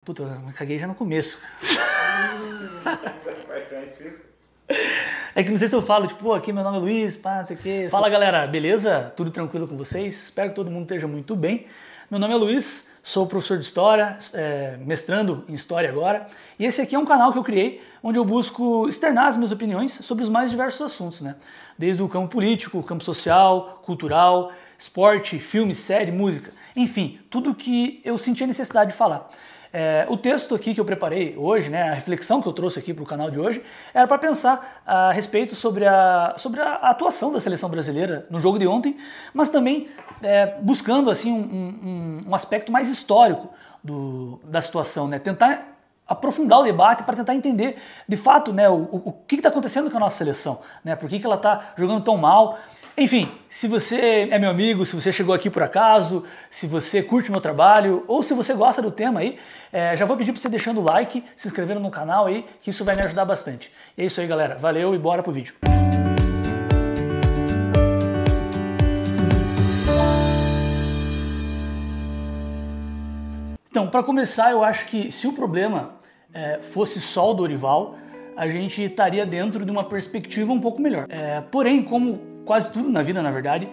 Puta, eu me caguei já no começo. Essa parte é difícil. É que não sei se eu falo, tipo, pô, aqui meu nome é Luiz, pá, não sei o quê. Fala galera, beleza? Tudo tranquilo com vocês? Espero que todo mundo esteja muito bem. Meu nome é Luiz, sou professor de História, mestrando em História agora. E esse aqui é um canal que eu criei, onde eu busco externar as minhas opiniões sobre os mais diversos assuntos, né? Desde o campo político, o campo social, cultural, esporte, filme, série, música. Enfim, tudo que eu senti a necessidade de falar. O texto aqui que eu preparei hoje, né, a reflexão que eu trouxe aqui para o canal de hoje, era para pensar a respeito sobre a atuação da seleção brasileira no jogo de ontem, mas também buscando assim um aspecto mais histórico da situação, né, tentar aprofundar o debate para tentar entender de fato, né, o que está acontecendo com a nossa seleção, né, por que ela está jogando tão mal. Enfim, se você é meu amigo, se você chegou aqui por acaso, se você curte meu trabalho ou se você gosta do tema aí, já vou pedir para você deixando o like, se inscrevendo no canal aí, que isso vai me ajudar bastante. E é isso aí, galera. Valeu e bora pro vídeo. Então, para começar, eu acho que se o problema fosse só o Dorival, a gente estaria dentro de uma perspectiva um pouco melhor. Porém, como quase tudo na vida, na verdade,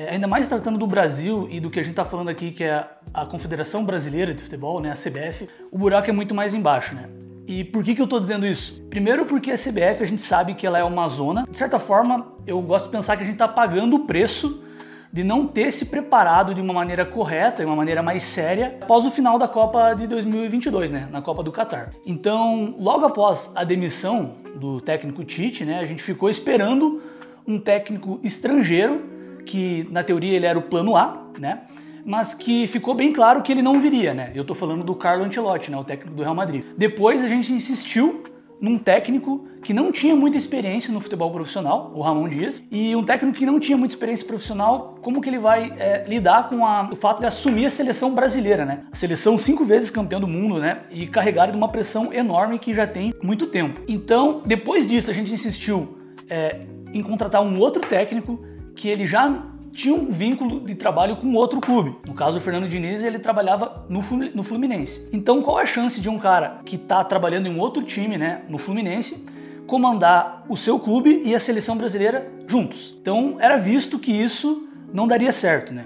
ainda mais tratando do Brasil e do que a gente está falando aqui, que é a Confederação Brasileira de Futebol, né, a CBF, o buraco é muito mais embaixo, né? E por que eu estou dizendo isso? Primeiro porque a CBF, a gente sabe que ela é uma zona. De certa forma, eu gosto de pensar que a gente está pagando o preço de não ter se preparado de uma maneira correta, de uma maneira mais séria, após o final da Copa de 2022, né, na Copa do Catar. Então, logo após a demissão do técnico Tite, né, a gente ficou esperando um técnico estrangeiro, que na teoria ele era o plano A, né, mas que ficou bem claro que ele não viria, né. Eu tô falando do Carlo Ancelotti, né, o técnico do Real Madrid. Depois a gente insistiu num técnico que não tinha muita experiência no futebol profissional, o Ramon Dias, e um técnico que não tinha muita experiência profissional, como que ele vai lidar com o fato de assumir a seleção brasileira, né? A seleção 5 vezes campeã do mundo, né? E carregada de uma pressão enorme que já tem muito tempo. Então, depois disso, a gente insistiu em contratar um outro técnico que ele já tinha um vínculo de trabalho com outro clube. No caso, o Fernando Diniz, ele trabalhava no Fluminense. Então, qual é a chance de um cara que está trabalhando em um outro time, né, no Fluminense, comandar o seu clube e a seleção brasileira juntos? Então, era visto que isso não daria certo, né?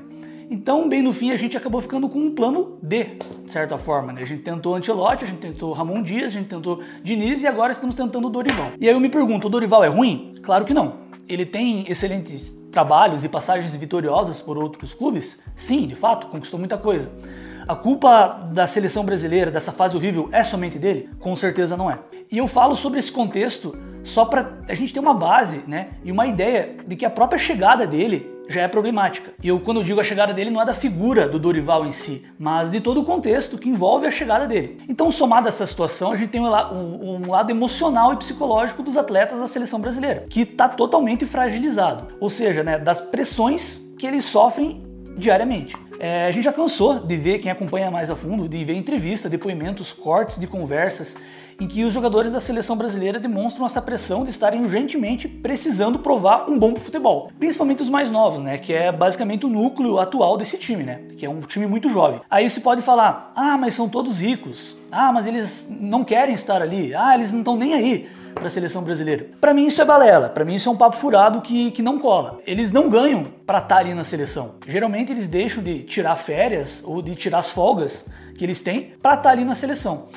Então, bem no fim, a gente acabou ficando com um plano D, de certa forma, né? A gente tentou Ancelotti, a gente tentou Ramon Dias, a gente tentou Diniz e agora estamos tentando o Dorival. E aí eu me pergunto, o Dorival é ruim? Claro que não. Ele tem excelentes trabalhos e passagens vitoriosas por outros clubes? Sim, de fato, conquistou muita coisa. A culpa da seleção brasileira, dessa fase horrível, é somente dele? Com certeza não é. E eu falo sobre esse contexto só para a gente ter uma base, né, e uma ideia de que a própria chegada dele já é problemática. E quando eu digo a chegada dele, não é da figura do Dorival em si, mas de todo o contexto que envolve a chegada dele. Então, somado a essa situação, a gente tem um lado emocional e psicológico dos atletas da seleção brasileira, que está totalmente fragilizado. Ou seja, né, das pressões que eles sofrem diariamente. A gente já cansou de ver, quem acompanha mais a fundo, de ver entrevistas, depoimentos, cortes de conversas em que os jogadores da seleção brasileira demonstram essa pressão de estarem urgentemente precisando provar um bom futebol. Principalmente os mais novos, né, que é basicamente o núcleo atual desse time, né, que é um time muito jovem. Aí você pode falar, mas são todos ricos, mas eles não querem estar ali, eles não estão nem aí para a seleção brasileira. Para mim isso é balela, para mim isso é um papo furado que não cola. Eles não ganham para estar ali na seleção. Geralmente eles deixam de tirar férias ou de tirar as folgas que eles têm para estar ali na seleção.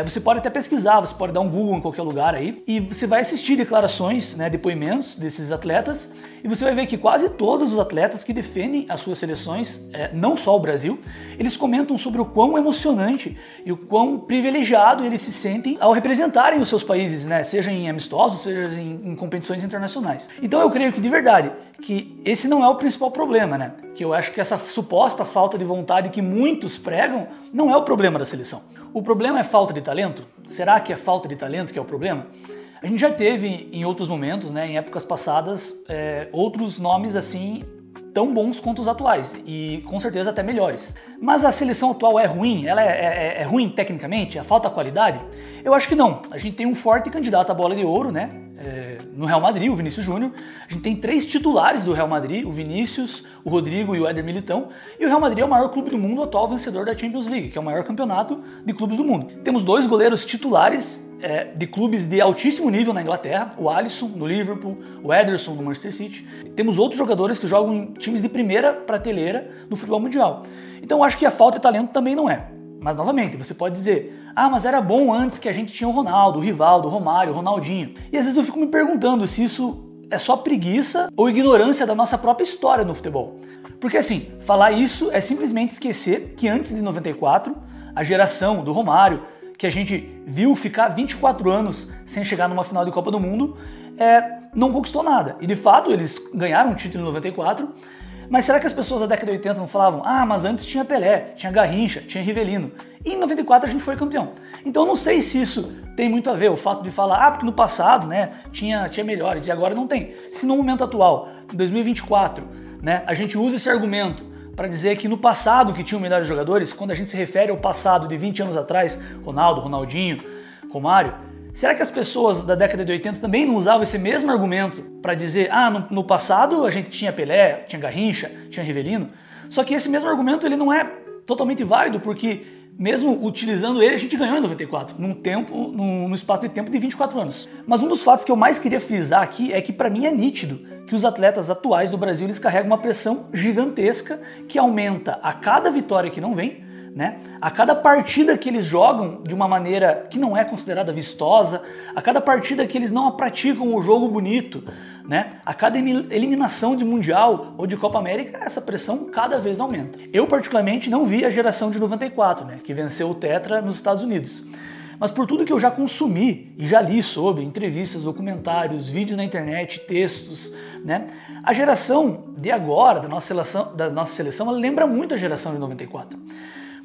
Você pode até pesquisar, você pode dar um Google em qualquer lugar aí e você vai assistir declarações, né, depoimentos desses atletas e você vai ver que quase todos os atletas que defendem as suas seleções, não só o Brasil, eles comentam sobre o quão emocionante e o quão privilegiado eles se sentem ao representarem os seus países, né, seja em amistosos, seja em competições internacionais. Então eu creio que de verdade, que esse não é o principal problema, né, que eu acho que essa suposta falta de vontade que muitos pregam não é o problema da seleção. O problema é falta de talento? Será que é falta de talento que é o problema? A gente já teve em outros momentos, né, em épocas passadas, outros nomes assim tão bons quanto os atuais e com certeza até melhores. Mas a seleção atual é ruim? Ela é ruim tecnicamente? Falta qualidade? Eu acho que não. A gente tem um forte candidato à bola de ouro, né? No Real Madrid, o Vinícius Júnior. A gente tem 3 titulares do Real Madrid, o Vinícius, o Rodrigo e o Éder Militão. E o Real Madrid é o maior clube do mundo, o atual vencedor da Champions League, que é o maior campeonato de clubes do mundo. Temos 2 goleiros titulares de clubes de altíssimo nível na Inglaterra, o Alisson no Liverpool, o Ederson no Manchester City. Temos outros jogadores que jogam em times de primeira prateleira no futebol mundial. Então eu acho que a falta de talento também não é. Mas novamente, você pode dizer, mas era bom antes que a gente tinha o Ronaldo, o Rivaldo, o Romário, o Ronaldinho. E às vezes eu fico me perguntando se isso é só preguiça ou ignorância da nossa própria história no futebol. Porque assim, falar isso é simplesmente esquecer que antes de 94, a geração do Romário, que a gente viu ficar 24 anos sem chegar numa final de Copa do Mundo, não conquistou nada. E de fato eles ganharam um título em 94, mas será que as pessoas da década de 80 não falavam, mas antes tinha Pelé, tinha Garrincha, tinha Rivelino, e em 94 a gente foi campeão. Então eu não sei se isso tem muito a ver, o fato de falar, porque no passado, né, tinha melhores, e agora não tem. Se no momento atual, em 2024, né, a gente usa esse argumento para dizer que no passado que tinham melhores jogadores, quando a gente se refere ao passado de 20 anos atrás, Ronaldo, Ronaldinho, Romário, será que as pessoas da década de 80 também não usavam esse mesmo argumento para dizer, no passado a gente tinha Pelé, tinha Garrincha, tinha Rivelino? Só que esse mesmo argumento ele não é totalmente válido, porque mesmo utilizando ele, a gente ganhou em 94, num espaço de tempo de 24 anos. Mas um dos fatos que eu mais queria frisar aqui é que para mim é nítido que os atletas atuais do Brasil eles carregam uma pressão gigantesca que aumenta a cada vitória que não vem, né? A cada partida que eles jogam de uma maneira que não é considerada vistosa, a cada partida que eles não praticam o jogo bonito, né? A cada eliminação de Mundial ou de Copa América, essa pressão cada vez aumenta. Eu particularmente não vi a geração de 94, né? Que venceu o Tetra nos Estados Unidos. Mas por tudo que eu já consumi e já li sobre entrevistas, documentários, vídeos na internet, textos, né? A geração de agora, da nossa seleção, ela lembra muito a geração de 94.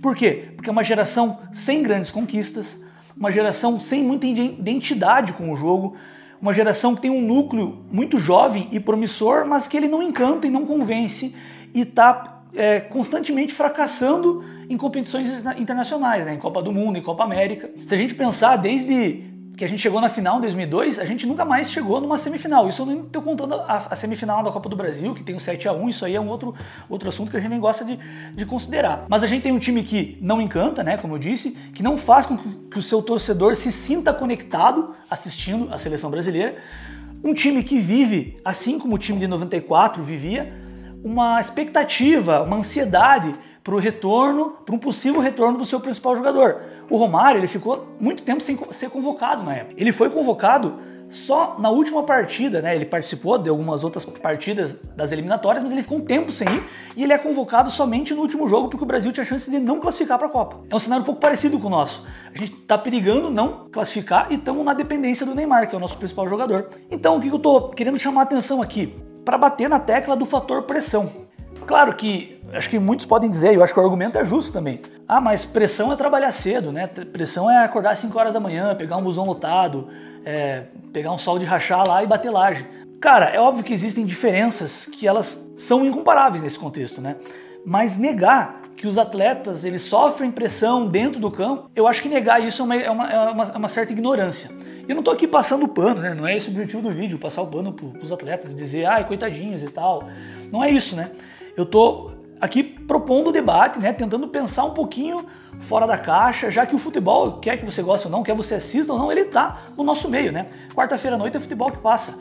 Por quê? Porque é uma geração sem grandes conquistas, uma geração sem muita identidade com o jogo, uma geração que tem um núcleo muito jovem e promissor, mas que ele não encanta e não convence e está constantemente fracassando em competições internacionais, né? Em Copa do Mundo, em Copa América. Se a gente pensar desde que a gente chegou na final em 2002, a gente nunca mais chegou numa semifinal. Isso eu nem estou contando a semifinal da Copa do Brasil, que tem o 7-1, isso aí é um outro assunto que a gente nem gosta de considerar. Mas a gente tem um time que não encanta, né, como eu disse, que não faz com que o seu torcedor se sinta conectado assistindo a seleção brasileira. Um time que vive, assim como o time de 94 vivia, uma expectativa, uma ansiedade para o retorno, para um possível retorno do seu principal jogador. O Romário, ele ficou muito tempo sem ser convocado na época. Ele foi convocado só na última partida, né? Ele participou de algumas outras partidas das eliminatórias, mas ele ficou um tempo sem ir e ele é convocado somente no último jogo porque o Brasil tinha chance de não classificar para a Copa. É um cenário um pouco parecido com o nosso. A gente está perigando não classificar e estamos na dependência do Neymar, que é o nosso principal jogador. Então, o que eu estou querendo chamar a atenção aqui? Para bater na tecla do fator pressão. Claro que, acho que muitos podem dizer, e eu acho que o argumento é justo também, mas pressão é trabalhar cedo, né? Pressão é acordar às 5 horas da manhã, pegar um busão lotado, pegar um sol de rachar lá e bater laje. Cara, é óbvio que existem diferenças que elas são incomparáveis nesse contexto, né? Mas negar que os atletas eles sofrem pressão dentro do campo, eu acho que negar isso é uma certa ignorância. Eu não tô aqui passando pano, né? Não é esse o objetivo do vídeo, passar o pano pros atletas e dizer, coitadinhos e tal. Não é isso, né? Eu tô aqui propondo o debate, né? Tentando pensar um pouquinho fora da caixa, já que o futebol, quer que você goste ou não, quer que você assista ou não, ele tá no nosso meio, né? Quarta-feira à noite é futebol que passa.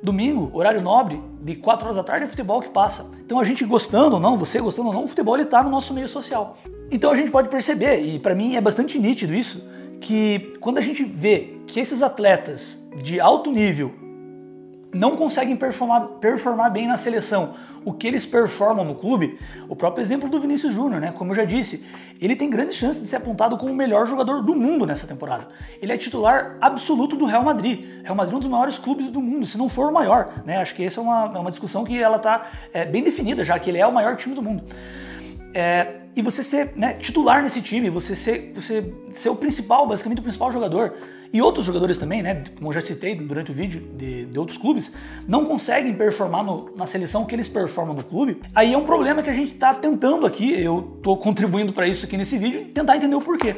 Domingo, horário nobre, de 4 horas da tarde é futebol que passa. Então a gente gostando ou não, você gostando ou não, o futebol ele tá no nosso meio social. Então a gente pode perceber, e para mim é bastante nítido isso, que quando a gente vê que esses atletas de alto nível não conseguem performar bem na seleção o que eles performam no clube, o próprio exemplo do Vinícius Júnior, né? Como eu já disse, ele tem grandes chances de ser apontado como o melhor jogador do mundo nessa temporada. Ele é titular absoluto do Real Madrid. Real Madrid é um dos maiores clubes do mundo, se não for o maior, né? Acho que essa é uma discussão que ela tá bem definida já, que ele é o maior time do mundo. e você ser, né, titular nesse time, você ser o principal, basicamente o principal jogador. E outros jogadores também, né, como eu já citei durante o vídeo de outros clubes, não conseguem performar na seleção que eles performam no clube. Aí é um problema que a gente está tentando aqui, eu estou contribuindo para isso aqui nesse vídeo, e tentar entender o porquê.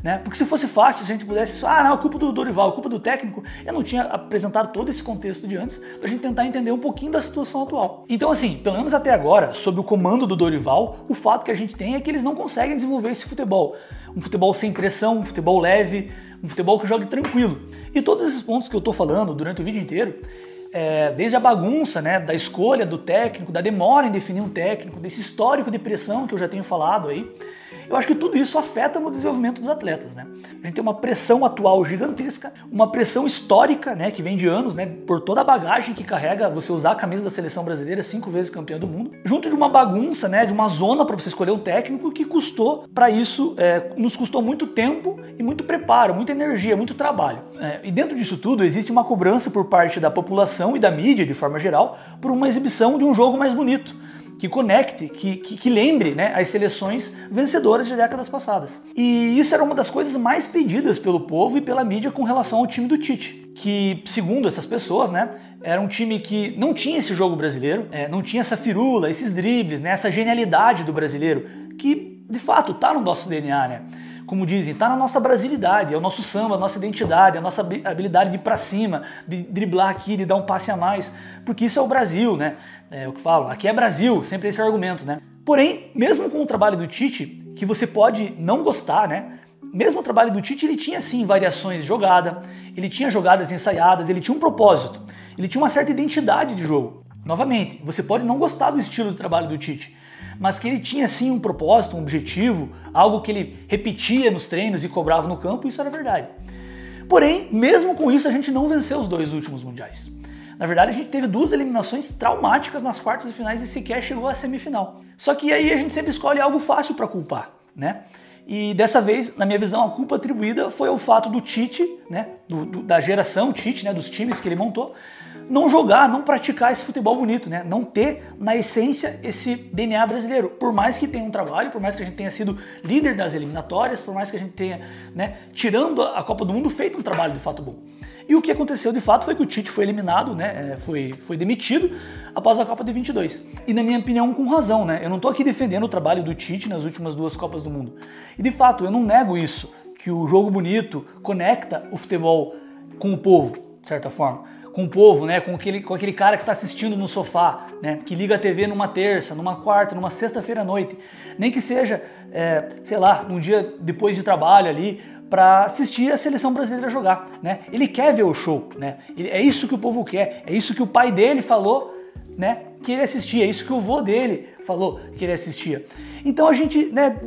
Né? Porque se fosse fácil, se a gente pudesse, não, é culpa do Dorival, é culpa do técnico, eu não tinha apresentado todo esse contexto de antes, pra gente tentar entender um pouquinho da situação atual. Então assim, pelo menos até agora, sob o comando do Dorival, o fato que a gente tem é que eles não conseguem desenvolver esse futebol. Um futebol sem pressão, um futebol leve, um futebol que jogue tranquilo. E todos esses pontos que eu tô falando durante o vídeo inteiro, desde a bagunça, né, da escolha do técnico, da demora em definir um técnico, desse histórico de pressão que eu já tenho falado aí, eu acho que tudo isso afeta no desenvolvimento dos atletas, né? A gente tem uma pressão atual gigantesca, uma pressão histórica, né, que vem de anos, né, por toda a bagagem que carrega você usar a camisa da seleção brasileira, 5 vezes campeã do mundo, junto de uma bagunça, né, de uma zona para você escolher um técnico que custou, para isso, nos custou muito tempo e muito preparo, muita energia, muito trabalho. E dentro disso tudo existe uma cobrança por parte da população e da mídia, de forma geral, por uma exibição de um jogo mais bonito, que conecte, que lembre, né, as seleções vencedoras de décadas passadas. E isso era uma das coisas mais pedidas pelo povo e pela mídia com relação ao time do Tite, que, segundo essas pessoas, né, era um time que não tinha esse jogo brasileiro, não tinha essa firula, esses dribles, né, essa genialidade do brasileiro, que de fato está no nosso DNA, né? Como dizem, tá na nossa brasilidade, é o nosso samba, a nossa identidade, a nossa habilidade de ir pra cima, de driblar aqui, de dar um passe a mais, porque isso é o Brasil, né? É o que falo, aqui é Brasil, sempre esse argumento, né? Porém, mesmo com o trabalho do Tite, que você pode não gostar, né? Mesmo o trabalho do Tite, ele tinha sim variações de jogada, ele tinha jogadas ensaiadas, ele tinha um propósito, ele tinha uma certa identidade de jogo. Novamente, você pode não gostar do estilo de trabalho do Tite, mas que ele tinha sim um propósito, um objetivo, algo que ele repetia nos treinos e cobrava no campo, isso era verdade. Porém, mesmo com isso, a gente não venceu os 2 últimos mundiais. Na verdade, a gente teve 2 eliminações traumáticas nas quartas de finais e sequer chegou à semifinal. Só que aí a gente sempre escolhe algo fácil para culpar, né? E dessa vez, na minha visão, a culpa atribuída foi ao fato do Tite, né, da geração Tite, né, dos times que ele montou, não jogar, não praticar esse futebol bonito, né? Não ter na essência esse DNA brasileiro. Por mais que tenha um trabalho, por mais que a gente tenha sido líder das eliminatórias, por mais que a gente tenha, né, tirando a Copa do Mundo, feito um trabalho de fato bom. E o que aconteceu de fato foi que o Tite foi eliminado, né? Foi demitido após a Copa de 22. E na minha opinião, com razão, né? Eu não tô aqui defendendo o trabalho do Tite nas últimas 2 Copas do Mundo. E de fato, eu não nego isso, que o jogo bonito conecta o futebol com o povo, de certa forma. Com o povo, né, com aquele cara que está assistindo no sofá, né, que liga a TV numa terça, numa quarta, numa sexta-feira à noite, nem que seja, sei lá, um dia depois de trabalho ali, para assistir a seleção brasileira jogar, né? Ele quer ver o show, né? É isso que o povo quer, é isso que o pai dele falou, né, que ele assistia, é isso que o vô dele falou que ele assistia. Então a gente, né,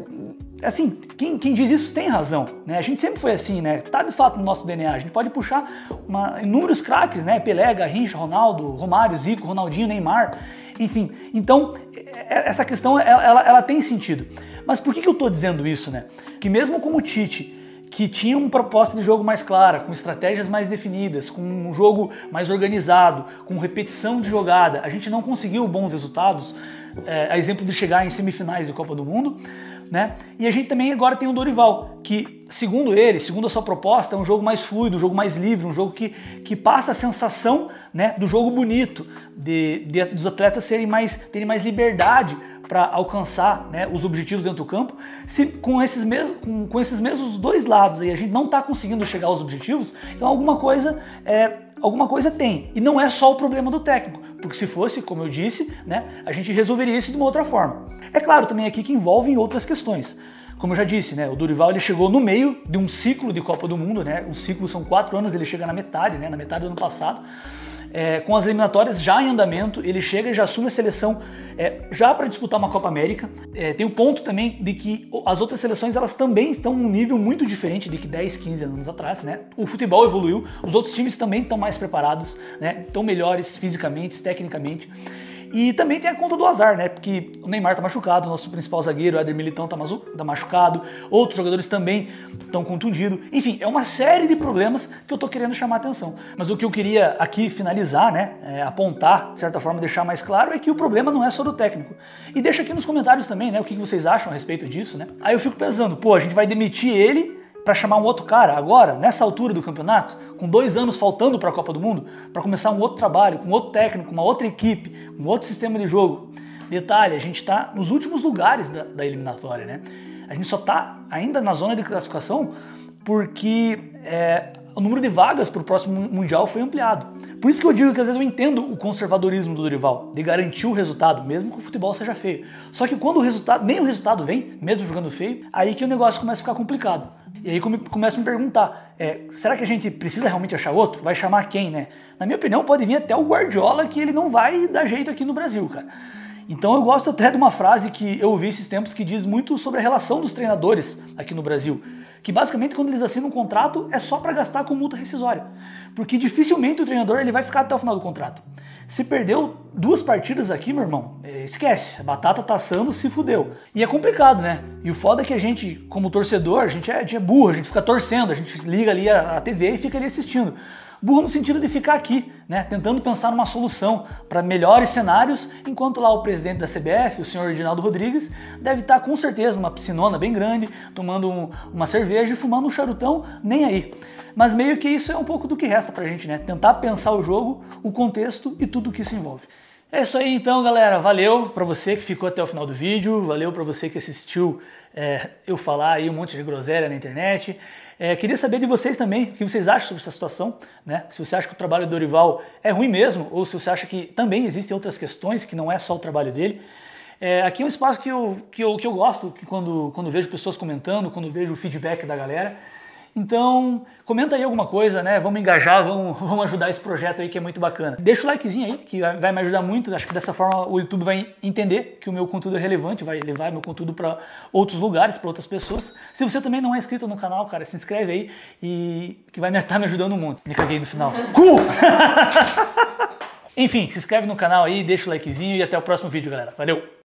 assim, quem diz isso tem razão, né? A gente sempre foi assim, né? Tá de fato no nosso DNA. A gente pode puxar inúmeros craques, né? Pelé, Garrincha, Ronaldo, Romário, Zico, Ronaldinho, Neymar, enfim. Então, essa questão, ela tem sentido. Mas por que eu tô dizendo isso, né? Que mesmo como o Tite, que tinha uma proposta de jogo mais clara, com estratégias mais definidas, com um jogo mais organizado, com repetição de jogada, a gente não conseguiu bons resultados, a exemplo de chegar em semifinais de Copa do Mundo, né? E a gente também agora tem o Dorival, que segundo ele, segundo a sua proposta, é um jogo mais fluido, um jogo mais livre, um jogo que passa a sensação, né, do jogo bonito, dos atletas terem mais liberdade para alcançar, né, os objetivos dentro do campo. Se com esses mesmos 2 lados aí a gente não está conseguindo chegar aos objetivos, então alguma coisa tem. E não é só o problema do técnico, porque se fosse, como eu disse, né, a gente resolveria isso de uma outra forma. É claro também aqui que envolvem outras questões. Como eu já disse, né, o Dorival ele chegou no meio de um ciclo de Copa do Mundo, né, um ciclo são 4 anos, ele chega na metade, né, na metade do ano passado, com as eliminatórias já em andamento, ele chega e já assume a seleção já para disputar uma Copa América. Tem o ponto também de que as outras seleções elas também estão num nível muito diferente de que 10, 15 anos atrás, né? O futebol evoluiu, os outros times também estão mais preparados, né? Estão melhores fisicamente, tecnicamente. E também tem a conta do azar, né? Porque o Neymar tá machucado, o nosso principal zagueiro, o Éder Militão, tá machucado, outros jogadores também estão contundidos. Enfim, é uma série de problemas que eu tô querendo chamar a atenção. Mas o que eu queria aqui finalizar, né? Apontar, de certa forma, deixar mais claro, é que o problema não é só do técnico. E deixa aqui nos comentários também, né? O que vocês acham a respeito disso, né? Aí eu fico pensando, pô, a gente vai demitir ele para chamar um outro cara agora, nessa altura do campeonato, com 2 anos faltando para a Copa do Mundo, para começar um outro trabalho, com outro técnico, uma outra equipe, um outro sistema de jogo. Detalhe, a gente está nos últimos lugares da eliminatória, né? A gente só está ainda na zona de classificação porque o número de vagas para o próximo Mundial foi ampliado. Por isso que eu digo que às vezes eu entendo o conservadorismo do Dorival, de garantir o resultado, mesmo que o futebol seja feio. Só que quando nem o resultado vem, mesmo jogando feio, aí que o negócio começa a ficar complicado. E aí começo a me perguntar, será que a gente precisa realmente achar outro? Vai chamar quem, né? Na minha opinião, pode vir até o Guardiola, que ele não vai dar jeito aqui no Brasil, cara. Então eu gosto até de uma frase que eu ouvi esses tempos que diz muito sobre a relação dos treinadores aqui no Brasil. Que basicamente quando eles assinam um contrato é só para gastar com multa rescisória. Porque dificilmente o treinador ele vai ficar até o final do contrato. Se perdeu 2 partidas aqui, meu irmão, esquece. A batata tá assando, se fudeu. E é complicado, né? E o foda é que a gente, como torcedor, a gente é burro, a gente fica torcendo, a gente liga ali a TV e fica ali assistindo. Burro no sentido de ficar aqui, né, tentando pensar numa solução para melhores cenários, enquanto lá o presidente da CBF, o senhor Edinaldo Rodrigues, deve estar com certeza numa piscinona bem grande, tomando uma cerveja e fumando um charutão, nem aí. Mas meio que isso é um pouco do que resta pra gente, né, tentar pensar o jogo, o contexto e tudo o que isso envolve. É isso aí então, galera, valeu pra você que ficou até o final do vídeo, valeu pra você que assistiu eu falar aí um monte de groselha na internet. Queria saber de vocês também, o que vocês acham sobre essa situação, né? Se você acha que o trabalho do Dorival é ruim mesmo, ou se você acha que também existem outras questões, que não é só o trabalho dele. Aqui é um espaço que eu gosto, que quando vejo pessoas comentando, quando vejo o feedback da galera. Então, comenta aí alguma coisa, né? Vamos engajar, vamos ajudar esse projeto aí que é muito bacana. Deixa o likezinho aí, que vai me ajudar muito. Acho que dessa forma o YouTube vai entender que o meu conteúdo é relevante, vai levar meu conteúdo para outros lugares, para outras pessoas. Se você também não é inscrito no canal, cara, se inscreve aí e que vai estar me ajudando muito. Me caguei no final. Cu! Enfim, se inscreve no canal aí, deixa o likezinho e até o próximo vídeo, galera. Valeu!